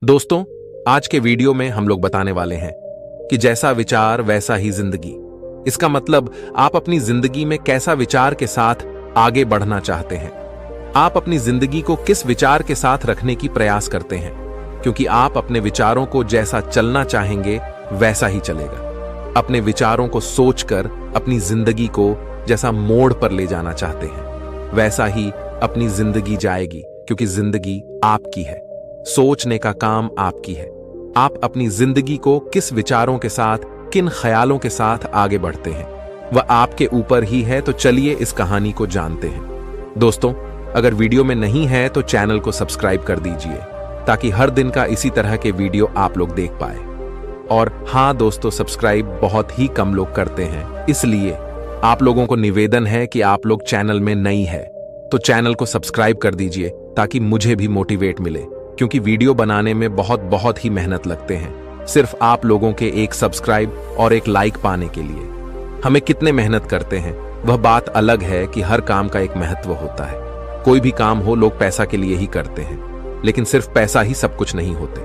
दोस्तों, आज के वीडियो में हम लोग बताने वाले हैं कि जैसा विचार वैसा ही जिंदगी। इसका मतलब आप अपनी जिंदगी में कैसा विचार के साथ आगे बढ़ना चाहते हैं। आप अपनी जिंदगी को किस विचार के साथ रखने की प्रयास करते हैं, क्योंकि आप अपने विचारों को जैसा चलना चाहेंगे वैसा ही चलेगा। अपने विचारों को सोचकर अपनी जिंदगी को जैसा मोड़ पर ले जाना चाहते हैं, वैसा ही अपनी जिंदगी जाएगी, क्योंकि जिंदगी आपकी है। सोचने का काम आपकी है। आप अपनी जिंदगी को किस विचारों के साथ, किन ख्यालों के साथ आगे बढ़ते हैं, वह आपके ऊपर ही है। तो चलिए इस कहानी को जानते हैं। दोस्तों, अगर वीडियो में नहीं है तो चैनल को सब्सक्राइब कर दीजिए, ताकि हर दिन का इसी तरह के वीडियो आप लोग देख पाए। और हाँ दोस्तों, सब्सक्राइब बहुत ही कम लोग करते हैं, इसलिए आप लोगों को निवेदन है कि आप लोग चैनल में नई है तो चैनल को सब्सक्राइब कर दीजिए, ताकि मुझे भी मोटिवेट मिले, क्योंकि वीडियो बनाने में बहुत ही मेहनत लगते हैं, सिर्फ आप लोगों के एक सब्सक्राइब और एक लाइक पाने के लिए। हमें कितने मेहनत करते हैं वह बात अलग है कि हर काम का एक महत्व होता है। कोई भी काम हो, लोग पैसा के लिए ही करते हैं, लेकिन सिर्फ पैसा ही सब कुछ नहीं होते।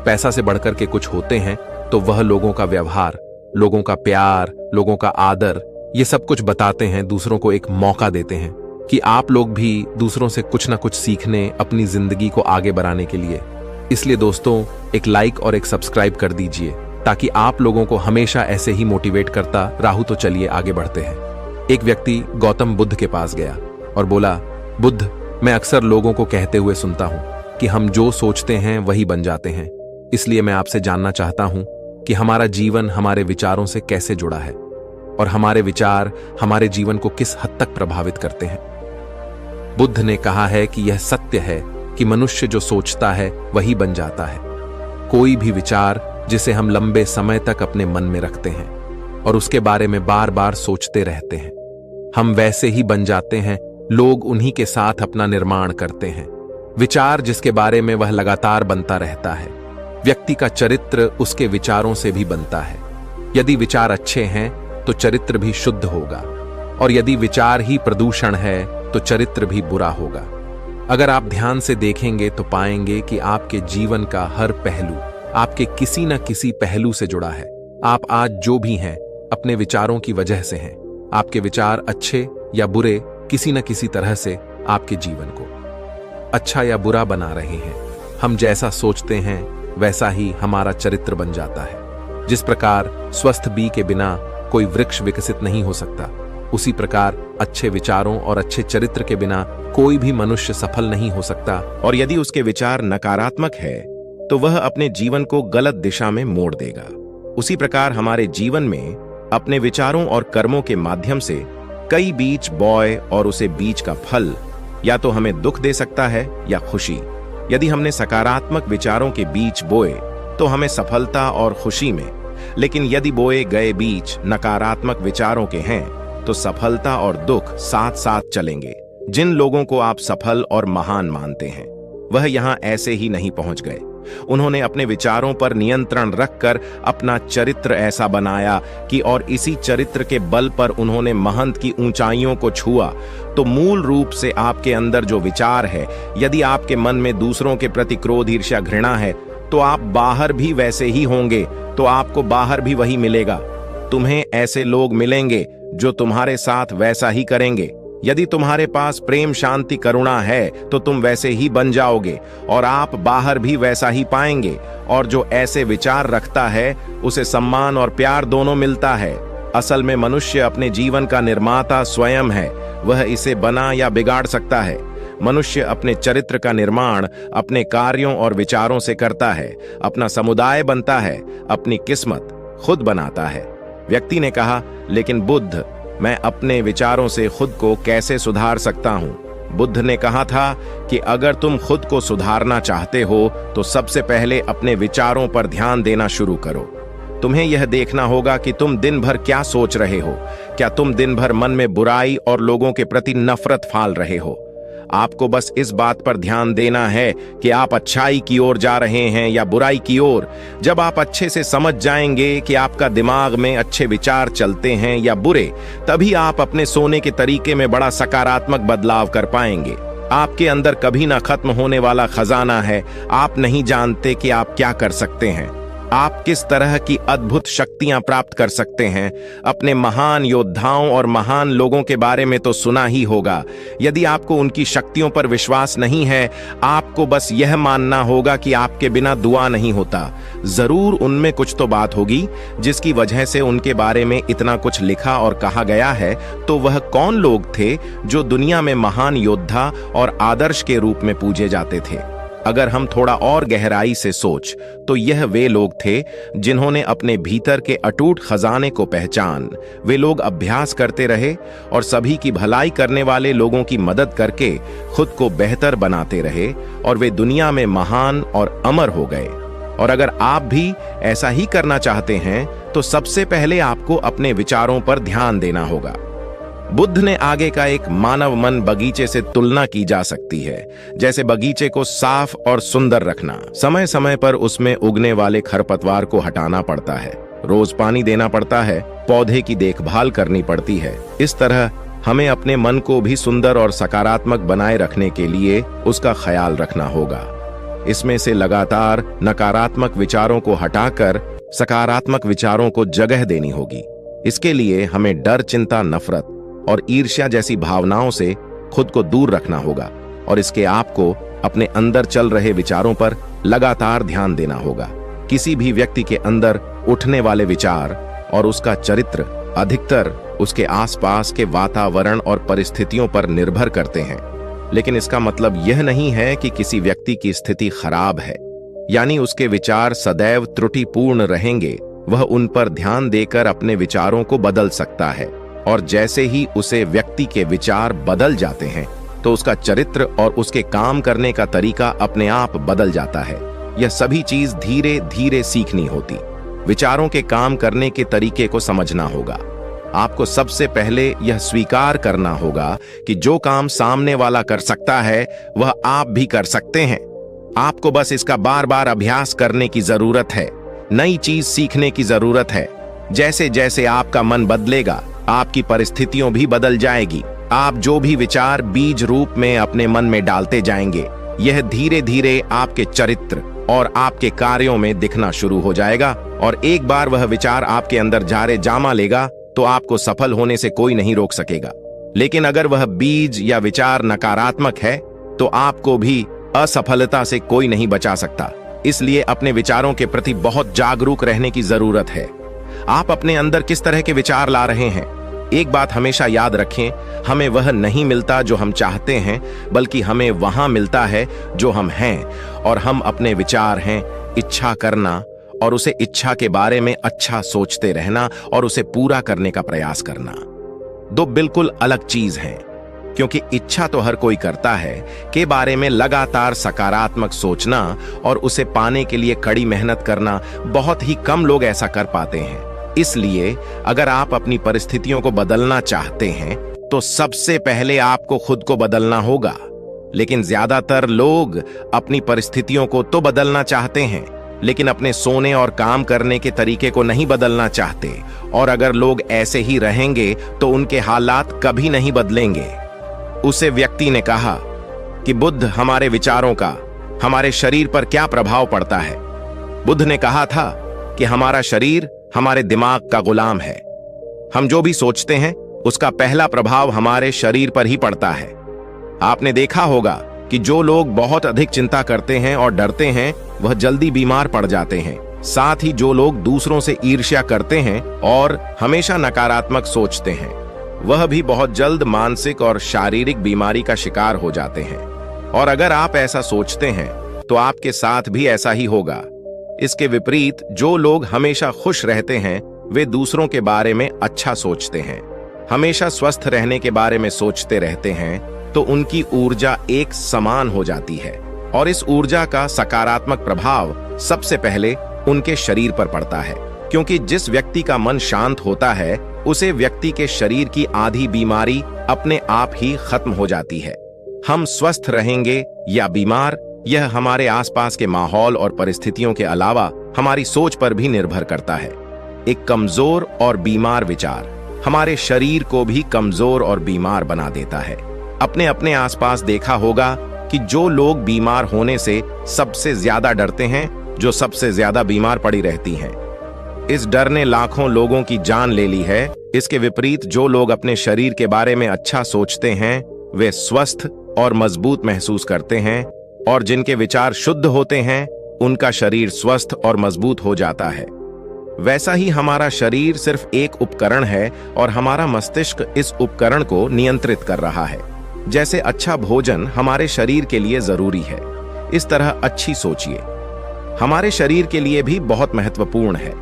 पैसा से बढ़कर के कुछ होते हैं, तो वह लोगों का व्यवहार, लोगों का प्यार, लोगों का आदर, ये सब कुछ बताते हैं, दूसरों को एक मौका देते हैं कि आप लोग भी दूसरों से कुछ ना कुछ सीखने, अपनी जिंदगी को आगे बढ़ाने के लिए। इसलिए दोस्तों, एक लाइक और एक सब्सक्राइब कर दीजिए, ताकि आप लोगों को हमेशा ऐसे ही मोटिवेट करता रहूं। तो चलिए आगे बढ़ते हैं। एक व्यक्ति गौतम बुद्ध के पास गया और बोला, बुद्ध, मैं अक्सर लोगों को कहते हुए सुनता हूं कि हम जो सोचते हैं वही बन जाते हैं। इसलिए मैं आपसे जानना चाहता हूं कि हमारा जीवन हमारे विचारों से कैसे जुड़ा है, और हमारे विचार हमारे जीवन को किस हद तक प्रभावित करते हैं। बुद्ध ने कहा है कि यह सत्य है कि मनुष्य जो सोचता है वही बन जाता है। कोई भी विचार जिसे हम लंबे समय तक अपने मन में रखते हैं और उसके बारे में बार बार सोचते रहते हैं, हम वैसे ही बन जाते हैं। लोग उन्हीं के साथ अपना निर्माण करते हैं। विचार जिसके बारे में वह लगातार बनता रहता है। व्यक्ति का चरित्र उसके विचारों से भी बनता है। यदि विचार अच्छे हैं तो चरित्र भी शुद्ध होगा, और यदि विचार ही प्रदूषण है तो चरित्र भी बुरा होगा। अगर आप ध्यान से देखेंगे तो पाएंगे कि आपके जीवन का हर पहलू आपके किसी न किसी पहलू से जुड़ा है। आप आज जो भी हैं अपने विचारों की वजह से हैं। आपके विचार अच्छे या बुरे किसी न किसी तरह से आपके जीवन को अच्छा या बुरा बना रहे हैं। हम जैसा सोचते हैं वैसा ही हमारा चरित्र बन जाता है। जिस प्रकार स्वस्थ बीज के बिना कोई वृक्ष विकसित नहीं हो सकता, उसी प्रकार अच्छे विचारों और अच्छे चरित्र के बिना कोई भी मनुष्य सफल नहीं हो सकता। और यदि उसके विचार नकारात्मक है तो वह अपने जीवन को गलत दिशा में मोड़ देगा। उसी प्रकार हमारे जीवन में अपने विचारों और कर्मों के माध्यम से कई बीज बोए, और उसे बीज का फल या तो हमें दुख दे सकता है या खुशी। यदि हमने सकारात्मक विचारों के बीज बोए तो हमें सफलता और खुशी में, लेकिन यदि बोए गए बीज नकारात्मक विचारों के हैं तो सफलता और दुख साथ साथ चलेंगे। जिन लोगों को आप सफल और महान मानते हैं वह यहां ऐसे ही नहीं पहुंच गए। उन्होंने अपने विचारों पर नियंत्रण रखकर अपना चरित्र ऐसा बनाया कि, और इसी चरित्र के बल पर उन्होंने महंत की ऊंचाइयों को छुआ। तो मूल रूप से आपके अंदर जो विचार है, यदि आपके मन में दूसरों के प्रति क्रोध, ईर्ष्या, घृणा है, तो आप बाहर भी वैसे ही होंगे, तो आपको बाहर भी वही मिलेगा। तुम्हें ऐसे लोग मिलेंगे जो तुम्हारे साथ वैसा ही करेंगे। यदि तुम्हारे पास प्रेम, शांति, करुणा है तो तुम वैसे ही बन जाओगे, और आप बाहर भी वैसा ही पाएंगे। और जो ऐसे विचार रखता है उसे सम्मान और प्यार दोनों मिलता है। असल में मनुष्य अपने जीवन का निर्माता स्वयं है। वह इसे बना या बिगाड़ सकता है। मनुष्य अपने चरित्र का निर्माण अपने कार्यों और विचारों से करता है। अपना समुदाय बनता है, अपनी किस्मत खुद बनाता है। व्यक्ति ने कहा, लेकिन बुद्ध, मैं अपने विचारों से खुद को कैसे सुधार सकता हूं? बुद्ध ने कहा था कि अगर तुम खुद को सुधारना चाहते हो तो सबसे पहले अपने विचारों पर ध्यान देना शुरू करो। तुम्हें यह देखना होगा कि तुम दिन भर क्या सोच रहे हो। क्या तुम दिन भर मन में बुराई और लोगों के प्रति नफरत फाल रहे हो? आपको बस इस बात पर ध्यान देना है कि आप अच्छाई की ओर जा रहे हैं या बुराई की ओर। जब आप अच्छे से समझ जाएंगे कि आपका दिमाग में अच्छे विचार चलते हैं या बुरे, तभी आप अपने सोने के तरीके में बड़ा सकारात्मक बदलाव कर पाएंगे। आपके अंदर कभी ना खत्म होने वाला खजाना है। आप नहीं जानते कि आप क्या कर सकते हैं, आप किस तरह की अद्भुत शक्तियां प्राप्त कर सकते हैं। अपने महान योद्धाओं और महान लोगों के बारे में तो सुना ही होगा। यदि आपको उनकी शक्तियों पर विश्वास नहीं है, आपको बस यह मानना होगा कि आपके बिना दुआ नहीं होता। जरूर उनमें कुछ तो बात होगी जिसकी वजह से उनके बारे में इतना कुछ लिखा और कहा गया है। तो वह कौन लोग थे जो दुनिया में महान योद्धा और आदर्श के रूप में पूजे जाते थे? अगर हम थोड़ा और गहराई से सोच तो यह वे लोग थे जिन्होंने अपने भीतर के अटूट खजाने को पहचान, वे लोग अभ्यास करते रहे और सभी की भलाई करने वाले लोगों की मदद करके खुद को बेहतर बनाते रहे, और वे दुनिया में महान और अमर हो गए। और अगर आप भी ऐसा ही करना चाहते हैं तो सबसे पहले आपको अपने विचारों पर ध्यान देना होगा। बुद्ध ने आगे का एक मानव मन बगीचे से तुलना की जा सकती है। जैसे बगीचे को साफ और सुंदर रखना, समय समय पर उसमें उगने वाले खरपतवार को हटाना पड़ता है, रोज पानी देना पड़ता है, पौधे की देखभाल करनी पड़ती है। इस तरह हमें अपने मन को भी सुंदर और सकारात्मक बनाए रखने के लिए उसका ख्याल रखना होगा। इसमें से लगातार नकारात्मक विचारों को हटाकर सकारात्मक विचारों को जगह देनी होगी। इसके लिए हमें डर, चिंता, नफरत और ईर्ष्या जैसी भावनाओं से खुद को दूर रखना होगा, और इसके आपको अपने अंदर चल रहे विचारों पर लगातार ध्यान देना होगा। किसी भी व्यक्ति के अंदर उठने वाले विचार और उसका चरित्र अधिकतर उसके आसपास के वातावरण और परिस्थितियों पर निर्भर करते हैं। लेकिन इसका मतलब यह नहीं है कि किसी व्यक्ति की स्थिति खराब है, यानी उसके विचार सदैव त्रुटिपूर्ण रहेंगे। वह उन पर ध्यान देकर अपने विचारों को बदल सकता है, और जैसे ही उसे व्यक्ति के विचार बदल जाते हैं तो उसका चरित्र और उसके काम करने का तरीका अपने आप बदल जाता है। यह सभी चीज धीरे धीरे सीखनी होती। विचारों के काम करने के तरीके को समझना होगा। आपको सबसे पहले यह स्वीकार करना होगा कि जो काम सामने वाला कर सकता है वह आप भी कर सकते हैं। आपको बस इसका बार बार अभ्यास करने की जरूरत है, नई चीज सीखने की जरूरत है। जैसे जैसे आपका मन बदलेगा, आपकी परिस्थितियों भी बदल जाएगी। आप जो भी विचार बीज रूप में अपने मन में डालते जाएंगे, यह धीरे धीरे आपके चरित्र और आपके कार्यों में दिखना शुरू हो जाएगा, और एक बार वह विचार आपके अंदर जारे जामा लेगा तो आपको सफल होने से कोई नहीं रोक सकेगा। लेकिन अगर वह बीज या विचार नकारात्मक है तो आपको भी असफलता से कोई नहीं बचा सकता। इसलिए अपने विचारों के प्रति बहुत जागरूक रहने की जरूरत है। आप अपने अंदर किस तरह के विचार ला रहे हैं? एक बात हमेशा याद रखें, हमें वह नहीं मिलता जो हम चाहते हैं, बल्कि हमें वहां मिलता है जो हम हैं। और हम अपने विचार हैं इच्छा करना, और उसे इच्छा के बारे में अच्छा सोचते रहना और उसे पूरा करने का प्रयास करना। दो बिल्कुल अलग चीज हैं, क्योंकि इच्छा तो हर कोई करता है के बारे में लगातार सकारात्मक सोचना और उसे पाने के लिए कड़ी मेहनत करना, बहुत ही कम लोग ऐसा कर पाते हैं। इसलिए अगर आप अपनी परिस्थितियों को बदलना चाहते हैं तो सबसे पहले आपको खुद को बदलना होगा। लेकिन ज्यादातर लोग अपनी परिस्थितियों को तो बदलना चाहते हैं, लेकिन अपने सोने और काम करने के तरीके को नहीं बदलना चाहते। और अगर लोग ऐसे ही रहेंगे तो उनके हालात कभी नहीं बदलेंगे। उसे व्यक्ति ने कहा कि बुद्ध, हमारे विचारों का हमारे शरीर पर क्या प्रभाव पड़ता है? बुद्ध ने कहा था कि हमारा शरीर हमारे दिमाग का गुलाम है। हम जो भी सोचते हैं उसका पहला प्रभाव हमारे शरीर पर ही पड़ता है। आपने देखा होगा कि जो लोग बहुत अधिक चिंता करते हैं और डरते हैं वह जल्दी बीमार पड़ जाते हैं। साथ ही जो लोग दूसरों से ईर्ष्या करते हैं और हमेशा नकारात्मक सोचते हैं, वह भी बहुत जल्द मानसिक और शारीरिक बीमारी का शिकार हो जाते हैं। और अगर आप ऐसा सोचते हैं तो आपके साथ भी ऐसा ही होगा। इसके विपरीत जो लोग हमेशा खुश रहते हैं वे दूसरों के बारे में अच्छा सोचते हैं, हमेशा स्वस्थ रहने के बारे में सोचते रहते हैं, तो उनकी ऊर्जा एक समान हो जाती है। और इस ऊर्जा का सकारात्मक प्रभाव सबसे पहले उनके शरीर पर पड़ता है, क्योंकि जिस व्यक्ति का मन शांत होता है उसे व्यक्ति के शरीर की आधी बीमारी अपने आप ही खत्म हो जाती है। हम स्वस्थ रहेंगे या बीमार, यह हमारे आसपास के माहौल और परिस्थितियों के अलावा हमारी सोच पर भी निर्भर करता है। एक कमजोर और बीमार विचार हमारे शरीर को भी कमजोर और बीमार बना देता है। अपने अपने आसपास देखा होगा कि जो लोग बीमार होने से सबसे ज्यादा डरते हैं, जो सबसे ज्यादा बीमार पड़ी रहती हैं। इस डर ने लाखों लोगों की जान ले ली है। इसके विपरीत जो लोग अपने शरीर के बारे में अच्छा सोचते हैं वे स्वस्थ और मजबूत महसूस करते हैं, और जिनके विचार शुद्ध होते हैं उनका शरीर स्वस्थ और मजबूत हो जाता है। वैसा ही हमारा शरीर सिर्फ एक उपकरण है और हमारा मस्तिष्क इस उपकरण को नियंत्रित कर रहा है। जैसे अच्छा भोजन हमारे शरीर के लिए जरूरी है, इस तरह अच्छी सोचिए हमारे शरीर के लिए भी बहुत महत्वपूर्ण है।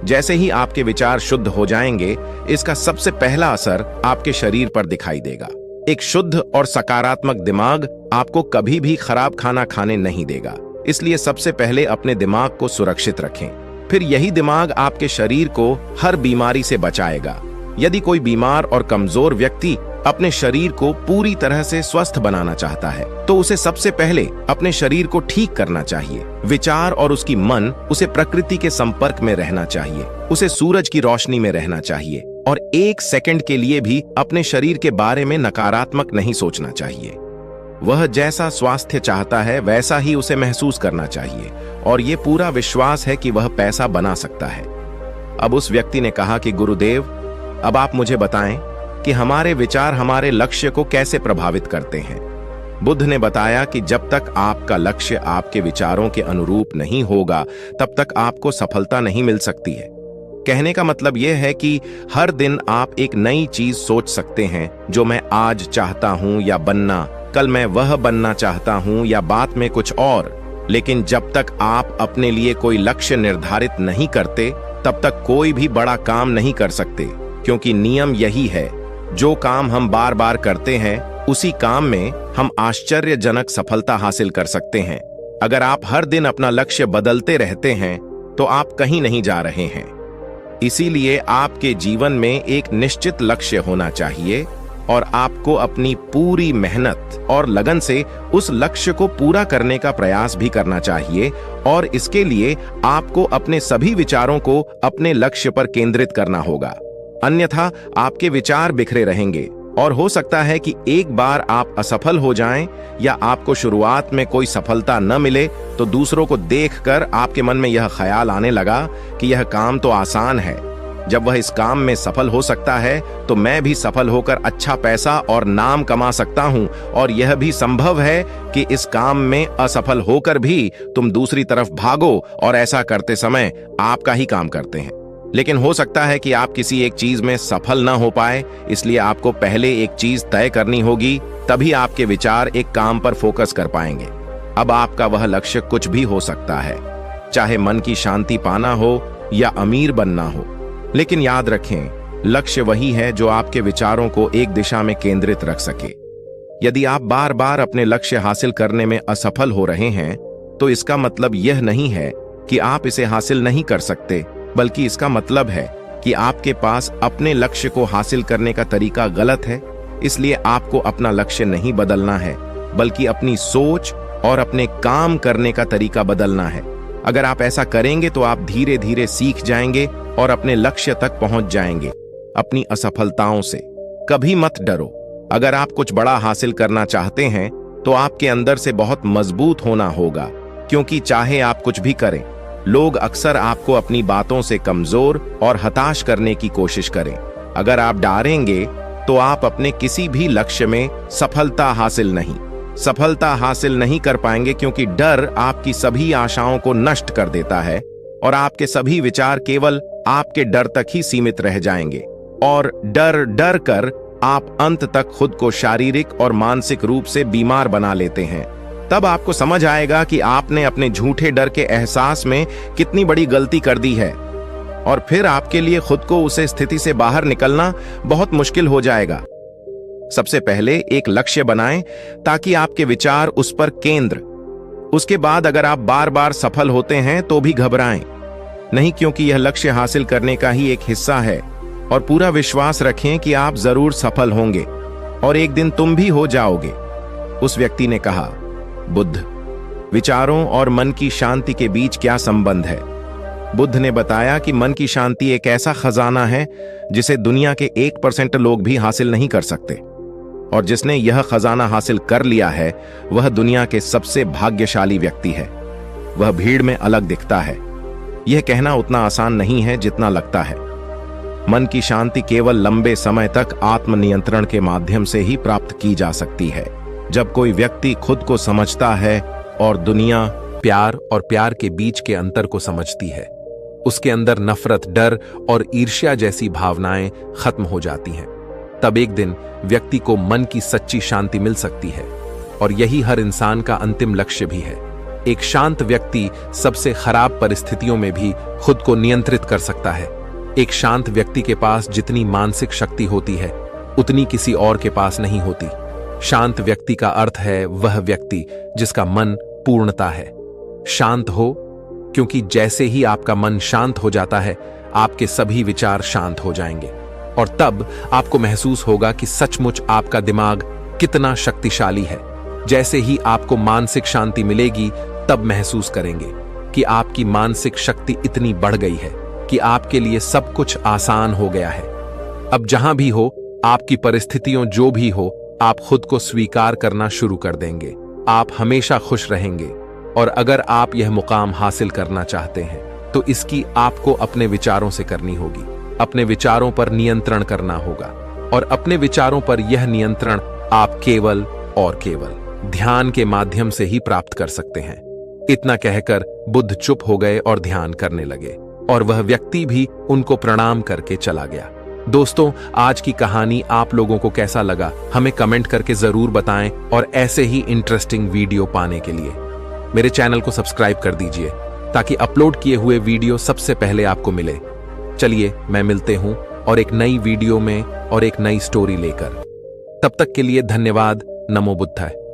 जैसे ही आपके विचार शुद्ध हो जाएंगे, इसका सबसे पहला असर आपके शरीर पर दिखाई देगा। एक शुद्ध और सकारात्मक दिमाग आपको कभी भी खराब खाना खाने नहीं देगा। इसलिए सबसे पहले अपने दिमाग को सुरक्षित रखें, फिर यही दिमाग आपके शरीर को हर बीमारी से बचाएगा। यदि कोई बीमार और कमजोर व्यक्ति अपने शरीर को पूरी तरह से स्वस्थ बनाना चाहता है तो उसे सबसे पहले अपने शरीर को ठीक करना चाहिए। विचार और उसकी मन उसे प्रकृति के संपर्क में रहना चाहिए, उसे सूरज की रोशनी में रहना चाहिए, और एक सेकंड के लिए भी अपने शरीर के बारे में नकारात्मक नहीं सोचना चाहिए। वह जैसा स्वास्थ्य चाहता है वैसा ही उसे महसूस करना चाहिए, और ये पूरा विश्वास है कि वह पैसा बना सकता है। अब उस व्यक्ति ने कहा कि गुरुदेव, अब आप मुझे बताएं कि हमारे विचार हमारे लक्ष्य को कैसे प्रभावित करते हैं। बुद्ध ने बताया कि जब तक आपका लक्ष्य आपके विचारों के अनुरूप नहीं होगा तब तक आपको सफलता नहीं मिल सकती है। कहने का मतलब यह है कि हर दिन आप एक नई चीज सोच सकते हैं, जो मैं आज चाहता हूं या बनना, कल मैं वह बनना चाहता हूं या बात में कुछ और। लेकिन जब तक आप अपने लिए कोई लक्ष्य निर्धारित नहीं करते तब तक कोई भी बड़ा काम नहीं कर सकते, क्योंकि नियम यही है, जो काम हम बार बार करते हैं उसी काम में हम आश्चर्यजनक सफलता हासिल कर सकते हैं। अगर आप हर दिन अपना लक्ष्य बदलते रहते हैं तो आप कहीं नहीं जा रहे हैं। इसीलिए आपके जीवन में एक निश्चित लक्ष्य होना चाहिए और आपको अपनी पूरी मेहनत और लगन से उस लक्ष्य को पूरा करने का प्रयास भी करना चाहिए, और इसके लिए आपको अपने सभी विचारों को अपने लक्ष्य पर केंद्रित करना होगा। अन्यथा आपके विचार बिखरे रहेंगे और हो सकता है कि एक बार आप असफल हो जाएं या आपको शुरुआत में कोई सफलता न मिले तो दूसरों को देखकर आपके मन में यह ख्याल आने लगा कि यह काम तो आसान है। जब वह इस काम में सफल हो सकता है तो मैं भी सफल होकर अच्छा पैसा और नाम कमा सकता हूं, और यह भी संभव है कि इस काम में असफल होकर भी तुम दूसरी तरफ भागो और ऐसा करते समय आपका ही काम करते हैं। लेकिन हो सकता है कि आप किसी एक चीज में सफल न हो पाए, इसलिए आपको पहले एक चीज तय करनी होगी, तभी आपके विचार एक काम पर फोकस कर पाएंगे। अब आपका वह लक्ष्य कुछ भी हो सकता है, चाहे मन की शांति पाना हो या अमीर बनना हो। लेकिन याद रखें, लक्ष्य वही है जो आपके विचारों को एक दिशा में केंद्रित रख सके। यदि आप बार बार अपने लक्ष्य हासिल करने में असफल हो रहे हैं तो इसका मतलब यह नहीं है कि आप इसे हासिल नहीं कर सकते, बल्कि इसका मतलब है कि आपके पास अपने लक्ष्य को हासिल करने का तरीका गलत है। इसलिए आपको अपना लक्ष्य नहीं बदलना है, बल्कि अपनी सोच और अपने काम करने का तरीका बदलना है। अगर आप ऐसा करेंगे तो आप धीरे धीरे सीख जाएंगे और अपने लक्ष्य तक पहुंच जाएंगे। अपनी असफलताओं से कभी मत डरो। अगर आप कुछ बड़ा हासिल करना चाहते हैं तो आपके अंदर से बहुत मजबूत होना होगा, क्योंकि चाहे आप कुछ भी करें, लोग अक्सर आपको अपनी बातों से कमजोर और हताश करने की कोशिश करें। अगर आप डरेंगे तो आप अपने किसी भी लक्ष्य में सफलता हासिल नहीं कर पाएंगे, क्योंकि डर आपकी सभी आशाओं को नष्ट कर देता है और आपके सभी विचार केवल आपके डर तक ही सीमित रह जाएंगे, और डर कर आप अंत तक खुद को शारीरिक और मानसिक रूप से बीमार बना लेते हैं। तब आपको समझ आएगा कि आपने अपने झूठे डर के एहसास में कितनी बड़ी गलती कर दी है, और फिर आपके लिए खुद को उस स्थिति से बाहर निकलना बहुत मुश्किल हो जाएगा। सबसे पहले एक लक्ष्य बनाएं ताकि आपके विचार उस पर केंद्र। उसके बाद अगर आप बार बार सफल होते हैं तो भी घबराएं नहीं, क्योंकि यह लक्ष्य हासिल करने का ही एक हिस्सा है, और पूरा विश्वास रखें कि आप जरूर सफल होंगे और एक दिन तुम भी हो जाओगे। उस व्यक्ति ने कहा, बुद्ध, विचारों और मन की शांति के बीच क्या संबंध है? बुद्ध ने बताया कि मन की शांति एक ऐसा खजाना है जिसे दुनिया के 1% लोग भी हासिल नहीं कर सकते। और जिसने यह खजाना हासिल कर लिया है वह दुनिया के सबसे भाग्यशाली व्यक्ति है। वह भीड़ में अलग दिखता है। यह कहना उतना आसान नहीं है जितना लगता है। मन की शांति केवल लंबे समय तक आत्मनियंत्रण के माध्यम से ही प्राप्त की जा सकती है। जब कोई व्यक्ति खुद को समझता है और दुनिया प्यार और प्यार के बीच के अंतर को समझती है, उसके अंदर नफरत, डर और ईर्ष्या जैसी भावनाएं खत्म हो जाती हैं, तब एक दिन व्यक्ति को मन की सच्ची शांति मिल सकती है। और यही हर इंसान का अंतिम लक्ष्य भी है। एक शांत व्यक्ति सबसे खराब परिस्थितियों में भी खुद को नियंत्रित कर सकता है। एक शांत व्यक्ति के पास जितनी मानसिक शक्ति होती है उतनी किसी और के पास नहीं होती। शांत व्यक्ति का अर्थ है वह व्यक्ति जिसका मन पूर्णता है। शांत हो, क्योंकि जैसे ही आपका मन शांत हो जाता है आपके सभी विचार शांत हो जाएंगे और तब आपको महसूस होगा कि सचमुच आपका दिमाग कितना शक्तिशाली है। जैसे ही आपको मानसिक शांति मिलेगी तब महसूस करेंगे कि आपकी मानसिक शक्ति इतनी बढ़ गई है कि आपके लिए सब कुछ आसान हो गया है। अब जहां भी हो, आपकी परिस्थितियों जो भी हो, आप खुद को स्वीकार करना शुरू कर देंगे। आप हमेशा खुश रहेंगे। और अगर आप यह मुकाम हासिल करना चाहते हैं तो इसकी आपको अपने विचारों से करनी होगी। अपने विचारों पर नियंत्रण करना होगा और अपने विचारों पर यह नियंत्रण आप केवल और केवल ध्यान के माध्यम से ही प्राप्त कर सकते हैं। इतना कहकर बुद्ध चुप हो गए और ध्यान करने लगे और वह व्यक्ति भी उनको प्रणाम करके चला गया। दोस्तों, आज की कहानी आप लोगों को कैसा लगा हमें कमेंट करके जरूर बताएं और ऐसे ही इंटरेस्टिंग वीडियो पाने के लिए मेरे चैनल को सब्सक्राइब कर दीजिए ताकि अपलोड किए हुए वीडियो सबसे पहले आपको मिले। चलिए मैं मिलते हूं और एक नई वीडियो में और एक नई स्टोरी लेकर। तब तक के लिए धन्यवाद। नमो बुद्धाय।